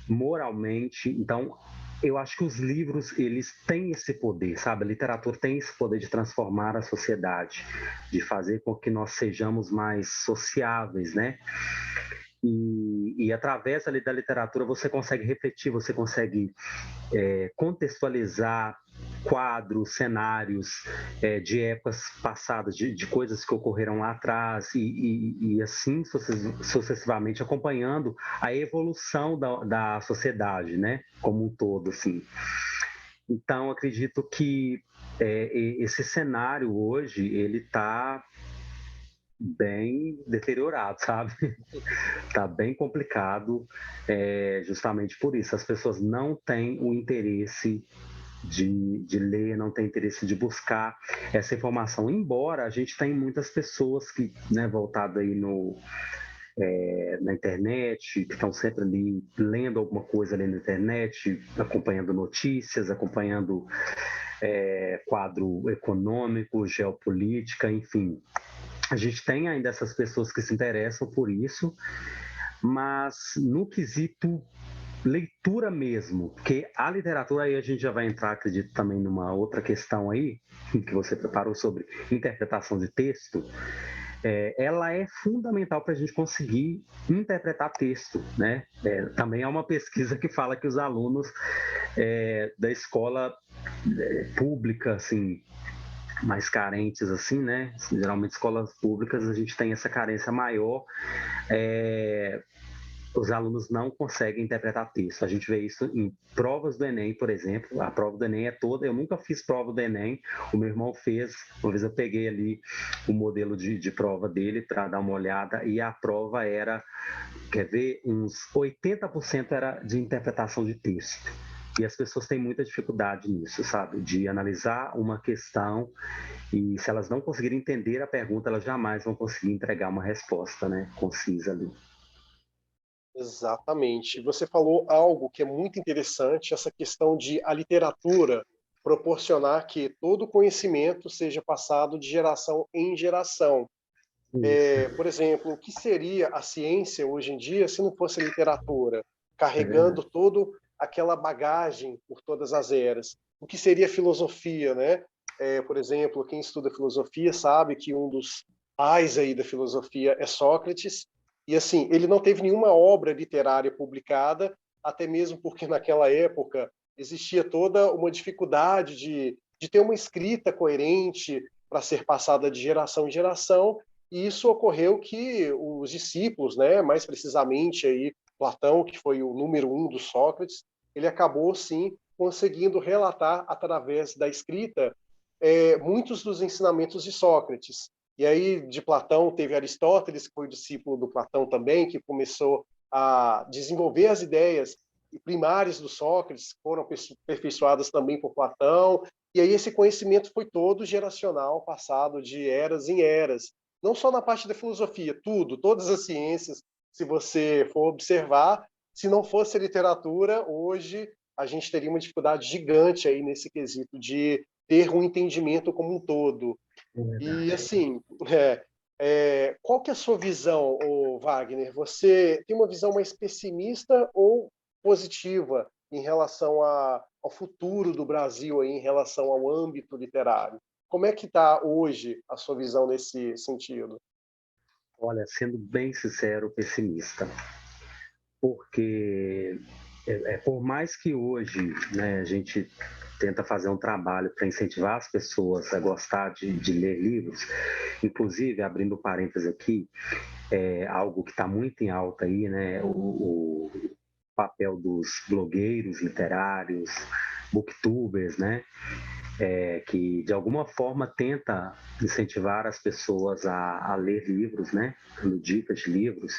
moralmente. Então, eu acho que os livros, eles têm esse poder, sabe? A literatura tem esse poder de transformar a sociedade, de fazer com que nós sejamos mais sociáveis, né? E através ali da literatura você consegue refletir, você consegue contextualizar quadros, cenários de épocas passadas, de coisas que ocorreram lá atrás e assim sucessivamente acompanhando a evolução da sociedade, né, como um todo, assim. Então, acredito que esse cenário hoje, ele está bem deteriorado, sabe? Está bem complicado, justamente por isso. As pessoas não têm o interesse de ler, não tem interesse de buscar essa informação. Embora a gente tenha muitas pessoas que, né, voltado aí na internet, que estão sempre ali lendo alguma coisa ali na internet, acompanhando notícias, acompanhando quadro econômico, geopolítica, enfim. A gente tem ainda essas pessoas que se interessam por isso, mas no quesito leitura mesmo, porque a literatura, aí a gente já vai entrar, acredito, também numa outra questão aí, que você preparou sobre interpretação de texto, ela é fundamental para a gente conseguir interpretar texto, né? Também há uma pesquisa que fala que os alunos da escola pública, assim, mais carentes, assim, né? Geralmente escolas públicas a gente tem essa carência maior. Os alunos não conseguem interpretar texto. A gente vê isso em provas do Enem, por exemplo. A prova do Enem é toda. Eu nunca fiz prova do Enem. O meu irmão fez. Uma vez eu peguei ali o modelo de prova dele para dar uma olhada e a prova era, quer ver, uns 80% era de interpretação de texto. E as pessoas têm muita dificuldade nisso, sabe? De analisar uma questão e se elas não conseguirem entender a pergunta, elas jamais vão conseguir entregar uma resposta, né, concisa ali. Exatamente. Você falou algo que é muito interessante, essa questão de a literatura proporcionar que todo o conhecimento seja passado de geração em geração. Por exemplo, o que seria a ciência hoje em dia se não fosse a literatura, É verdade. carregando toda aquela bagagem por todas as eras? O que seria a filosofia, né? Por exemplo, quem estuda filosofia sabe que um dos pais aí da filosofia é Sócrates, e assim, ele não teve nenhuma obra literária publicada, até mesmo porque naquela época existia toda uma dificuldade de ter uma escrita coerente para ser passada de geração em geração, e isso ocorreu que os discípulos, né, mais precisamente aí Platão, que foi o número 1 do Sócrates, ele acabou sim conseguindo relatar através da escrita muitos dos ensinamentos de Sócrates. E aí de Platão teve Aristóteles, que foi discípulo do Platão também, que começou a desenvolver as ideias primárias do Sócrates, foram aperfeiçoadas também por Platão, e aí esse conhecimento foi todo geracional, passado de eras em eras. Não só na parte da filosofia, tudo, todas as ciências, se você for observar, se não fosse literatura, hoje a gente teria uma dificuldade gigante aí nesse quesito de ter um entendimento como um todo. É E verdade. assim, qual que é a sua visão, Wagner? Você tem uma visão mais pessimista ou positiva em relação ao futuro do Brasil, aí, em relação ao âmbito literário? Como é que está hoje a sua visão nesse sentido? Olha, sendo bem sincero, pessimista, porque por mais que hoje, né, a gente tenta fazer um trabalho para incentivar as pessoas a gostar de ler livros, inclusive, abrindo parênteses aqui, algo que está muito em alta aí, né, o papel dos blogueiros literários, booktubers, né, que de alguma forma tenta incentivar as pessoas a ler livros, né? Dando dicas de livros.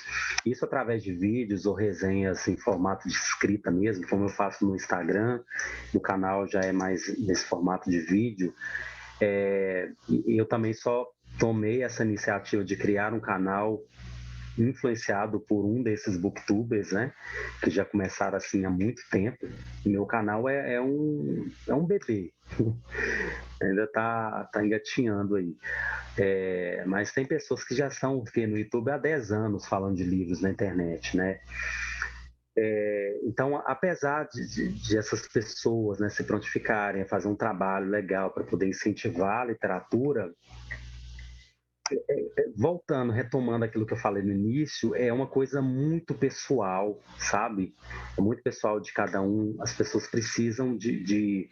Isso através de vídeos ou resenhas em formato de escrita mesmo, como eu faço no Instagram. No canal já é mais nesse formato de vídeo. E eu também só tomei essa iniciativa de criar um canal influenciado por um desses booktubers, né? Que já começaram assim há muito tempo. E meu canal é um bebê. Ainda tá engatinhando aí. Mas tem pessoas que já são no YouTube há 10 anos falando de livros na internet, né? Então, apesar de essas pessoas, né, se prontificarem a fazer um trabalho legal para poder incentivar a literatura, voltando, retomando aquilo que eu falei no início, é uma coisa muito pessoal, sabe? É muito pessoal de cada um. As pessoas precisam de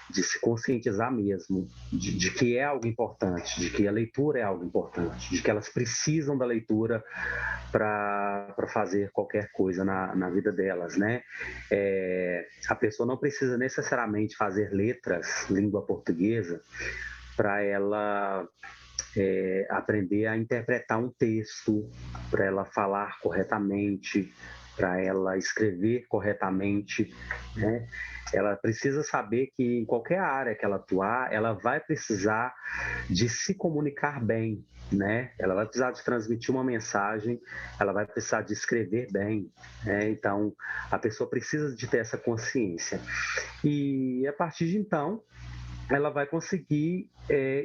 de se conscientizar mesmo de que é algo importante, de que a leitura é algo importante, de que elas precisam da leitura para fazer qualquer coisa na vida delas, né? A pessoa não precisa necessariamente fazer letras, língua portuguesa, para ela aprender a interpretar um texto, para ela falar corretamente, para ela escrever corretamente, né? Ela precisa saber que em qualquer área que ela atuar, ela vai precisar de se comunicar bem, né? Ela vai precisar de transmitir uma mensagem, ela vai precisar de escrever bem, né? Então, a pessoa precisa de ter essa consciência. E a partir de então, ela vai conseguir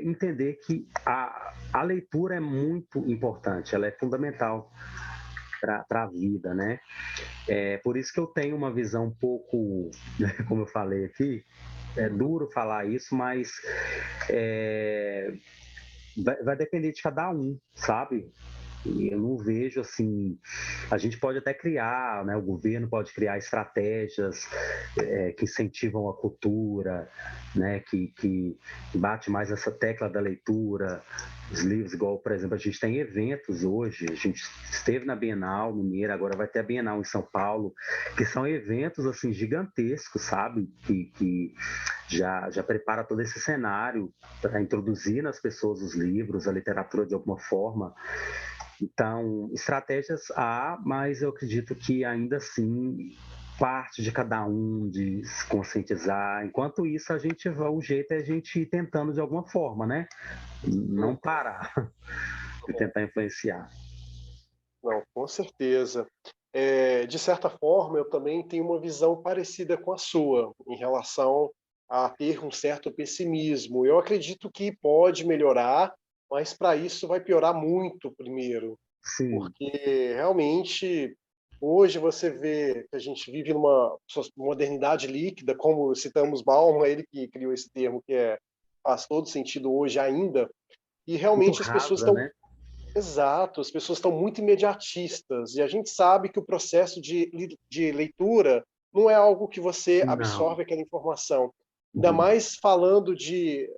entender que a leitura é muito importante, ela é fundamental para a vida, né? Por isso que eu tenho uma visão um pouco, como eu falei aqui, é duro falar isso, mas vai depender de cada um, sabe? E eu não vejo assim. A gente pode até criar, né? O governo pode criar estratégias que incentivam a cultura, né? Que bate mais essa tecla da leitura, os livros, igual, por exemplo, a gente tem eventos hoje. A gente esteve na Bienal Mineira, agora vai ter a Bienal em São Paulo, que são eventos assim gigantescos, sabe? Que já prepara todo esse cenário para introduzir nas pessoas os livros, a literatura de alguma forma. Então, estratégias há, mas eu acredito que ainda assim parte de cada um de se conscientizar. Enquanto isso, o jeito é a gente ir tentando de alguma forma, né? Não parar de tentar influenciar. Não, com certeza. De certa forma, eu também tenho uma visão parecida com a sua, em relação a ter um certo pessimismo. Eu acredito que pode melhorar, mas para isso vai piorar muito primeiro, Sim, porque realmente hoje você vê que a gente vive numa modernidade líquida, como citamos Bauman, ele que criou esse termo faz todo sentido hoje ainda, e muito realmente as pessoas rasa, estão. né? Exato, as pessoas estão muito imediatistas e a gente sabe que o processo de leitura não é algo que você Não. absorve aquela informação. Ainda Uhum. mais falando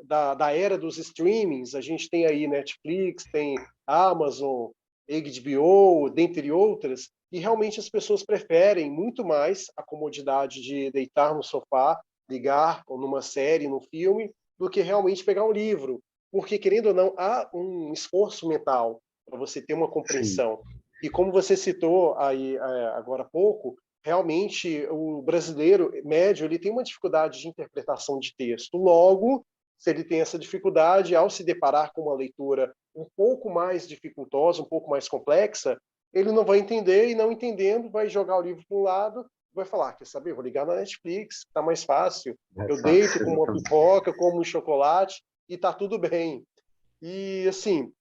da era dos streamings, a gente tem aí Netflix, tem Amazon, HBO, dentre outras, e realmente as pessoas preferem muito mais a comodidade de deitar no sofá, ligar numa série, num filme, do que realmente pegar um livro. Porque, querendo ou não, há um esforço mental para você ter uma Sim, compreensão. E como você citou aí agora há pouco, realmente o brasileiro médio ele tem uma dificuldade de interpretação de texto. Logo, se ele tem essa dificuldade, ao se deparar com uma leitura um pouco mais dificultosa, um pouco mais complexa, ele não vai entender e, não entendendo, vai jogar o livro para um lado e vai falar, quer saber, vou ligar na Netflix, está mais fácil. é Eu deito fácil, com uma exatamente. pipoca, como um chocolate e está tudo bem. E, assim,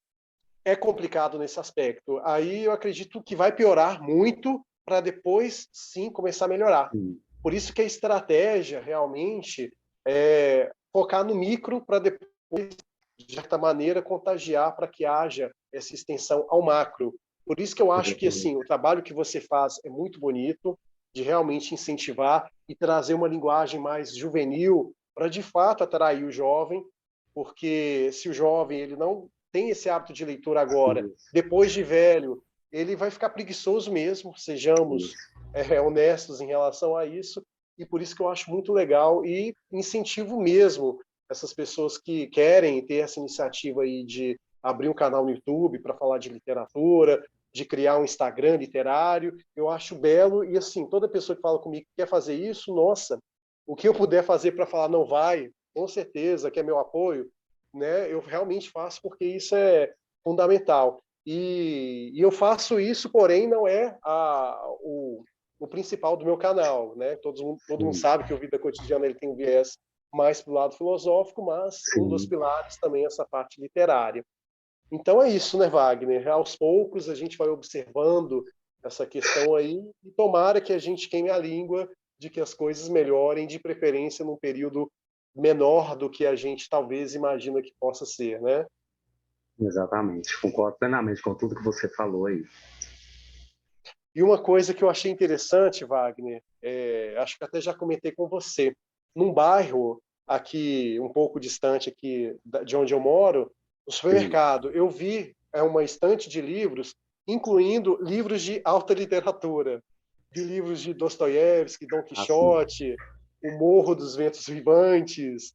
é complicado nesse aspecto. Aí eu acredito que vai piorar muito para depois, sim, começar a melhorar. Sim, Por isso que a estratégia realmente focar no micro para depois, de certa maneira, contagiar para que haja essa extensão ao macro. Por isso que eu acho que assim, o exatamente. trabalho que você faz é muito bonito, de realmente incentivar e trazer uma linguagem mais juvenil para de fato atrair o jovem, porque se o jovem ele não tem esse hábito de leitura agora, Isso, depois de velho, ele vai ficar preguiçoso mesmo, sejamos isso. honestos em relação a isso, e por isso que eu acho muito legal e incentivo mesmo essas pessoas que querem ter essa iniciativa aí de abrir um canal no YouTube para falar de literatura, de criar um Instagram literário, eu acho belo, e assim, toda pessoa que fala comigo que quer fazer isso, nossa, o que eu puder fazer para falar não vai, com certeza, que é meu apoio, né? Eu realmente faço porque isso é fundamental. E eu faço isso, porém, não é o principal do meu canal, né? Todo mundo Sim, sabe que o Vida Cotidiana ele tem um viés mais para o lado filosófico, mas um dos sim. pilares também é essa parte literária. Então é isso, né, Wagner? Aos poucos a gente vai observando essa questão aí e tomara que a gente queime a língua de que as coisas melhorem, de preferência num período menor do que a gente talvez imagina que possa ser, né? Exatamente. Concordo plenamente com tudo que você falou aí. E uma coisa que eu achei interessante, Wagner, acho que até já comentei com você, num bairro aqui um pouco distante aqui de onde eu moro, no supermercado, eu vi uma estante de livros, incluindo livros de alta literatura, de livros de Dostoiévski, Dom Assim, Quixote, O Morro dos Ventos Vivantes,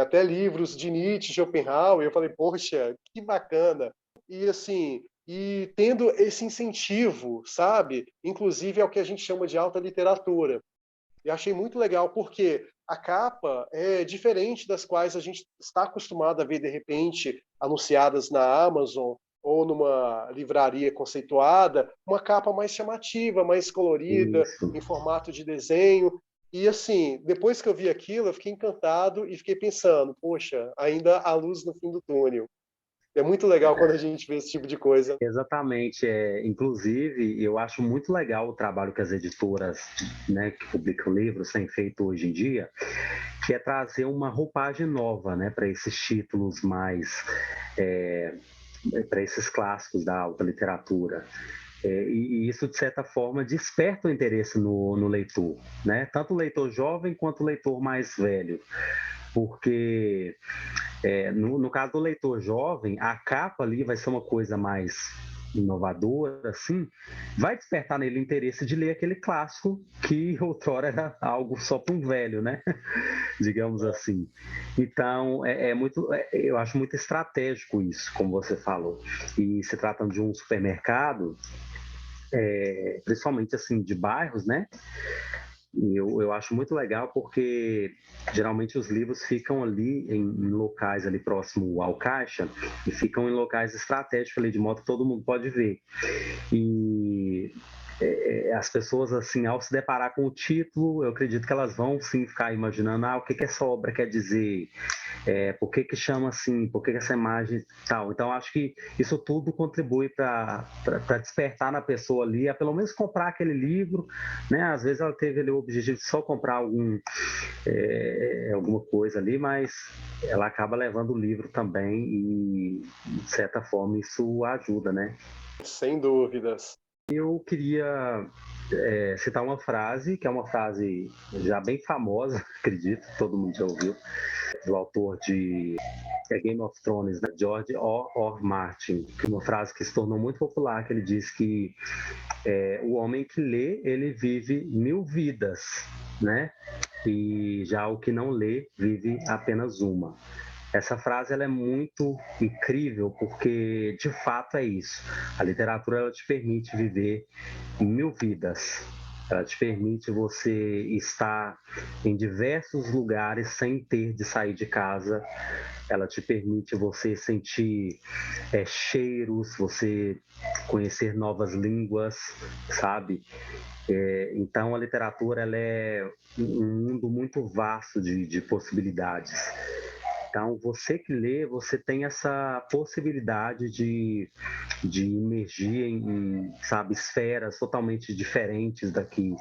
até livros de Nietzsche, Schopenhauer. Eu falei, poxa, que bacana. E assim, e tendo esse incentivo, sabe? Inclusive é o que a gente chama de alta literatura. E achei muito legal porque a capa é diferente das quais a gente está acostumado a ver de repente anunciadas na Amazon ou numa livraria conceituada, uma capa mais chamativa, mais colorida, isso. em formato de desenho. E assim, depois que eu vi aquilo, eu fiquei encantado e fiquei pensando, poxa, ainda há luz no fim do túnel. É muito legal quando a gente vê esse tipo de coisa. Exatamente. Inclusive, eu acho muito legal o trabalho que as editoras, né, que publicam livros têm feito hoje em dia, que é trazer uma roupagem nova, né, para esses títulos mais, é, para esses clássicos da alta literatura. E isso, de certa forma, desperta o interesse no leitor, né? Tanto o leitor jovem quanto o leitor mais velho. Porque, no caso do leitor jovem, a capa ali vai ser uma coisa mais inovadora, assim, vai despertar nele o interesse de ler aquele clássico que outrora era algo só para um velho, né? Digamos assim. Então, eu acho muito estratégico isso, como você falou. E se tratando de um supermercado, principalmente assim de bairros, né? Eu acho muito legal porque geralmente os livros ficam ali em locais ali próximo ao caixa e ficam em locais estratégicos ali de modo que todo mundo pode ver. E as pessoas, assim, ao se deparar com o título, eu acredito que elas vão sim ficar imaginando, o que essa obra quer dizer, por que chama assim, por que essa imagem tal. Então, acho que isso tudo contribui para despertar na pessoa ali, a pelo menos comprar aquele livro, né? Às vezes ela teve ali o objetivo de só comprar alguma coisa ali, mas ela acaba levando o livro também e, de certa forma, isso ajuda, né? Sem dúvidas. Eu queria citar uma frase, que é uma frase já bem famosa, acredito, todo mundo já ouviu, do autor de Game of Thrones, né? George R. Martin, uma frase que se tornou muito popular, que ele diz que o homem que lê, ele vive 1000 vidas, né? E já o que não lê, vive apenas uma. Essa frase ela é muito incrível porque de fato é isso. A literatura ela te permite viver 1000 vidas. Ela te permite você estar em diversos lugares sem ter de sair de casa. Ela te permite você sentir cheiros, você conhecer novas línguas, sabe? Então a literatura ela é um mundo muito vasto de possibilidades. Então, você que lê, você tem essa possibilidade de imergir sabe, esferas totalmente diferentes da que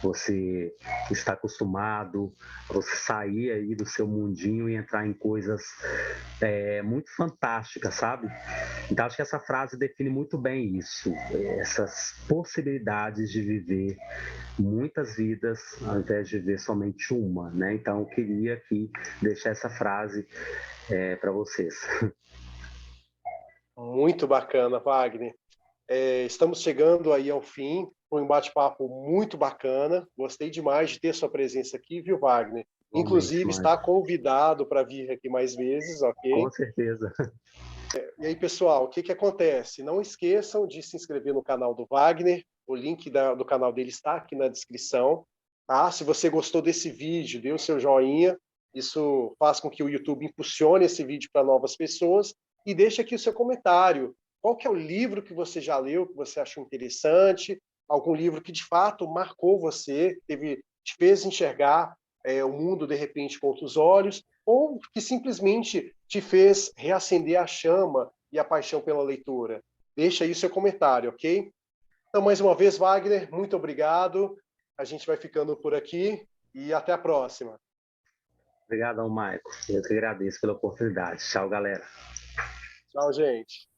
você está acostumado, você sair aí do seu mundinho e entrar em coisas muito fantásticas, sabe? Então, acho que essa frase define muito bem isso, essas possibilidades de viver muitas vidas ao invés de viver somente uma, né? Então, eu queria aqui deixar essa frase para vocês. Muito bacana, Wagner. Estamos chegando aí ao fim. Foi um bate-papo muito bacana. Gostei demais de ter sua presença aqui, viu, Wagner? Igualmente, Inclusive, está Michael. convidado para vir aqui mais vezes, Com ok? certeza. E aí, pessoal, o que, que acontece? Não esqueçam de se inscrever no canal do Wagner. O link do canal dele está aqui na descrição. Tá? Se você gostou desse vídeo, dê o seu joinha. Isso faz com que o YouTube impulsione esse vídeo para novas pessoas. E deixe aqui o seu comentário. Qual que é o livro que você já leu, que você achou interessante? Algum livro que, de fato, marcou você, te fez enxergar o mundo, de repente, com outros olhos? Ou que simplesmente te fez reacender a chama e a paixão pela leitura? Deixa aí o seu comentário, ok? Então, mais uma vez, Wagner, muito obrigado. A gente vai ficando por aqui e até a próxima. Obrigadão, Michael. Eu que agradeço pela oportunidade. Tchau, galera. Tchau, gente.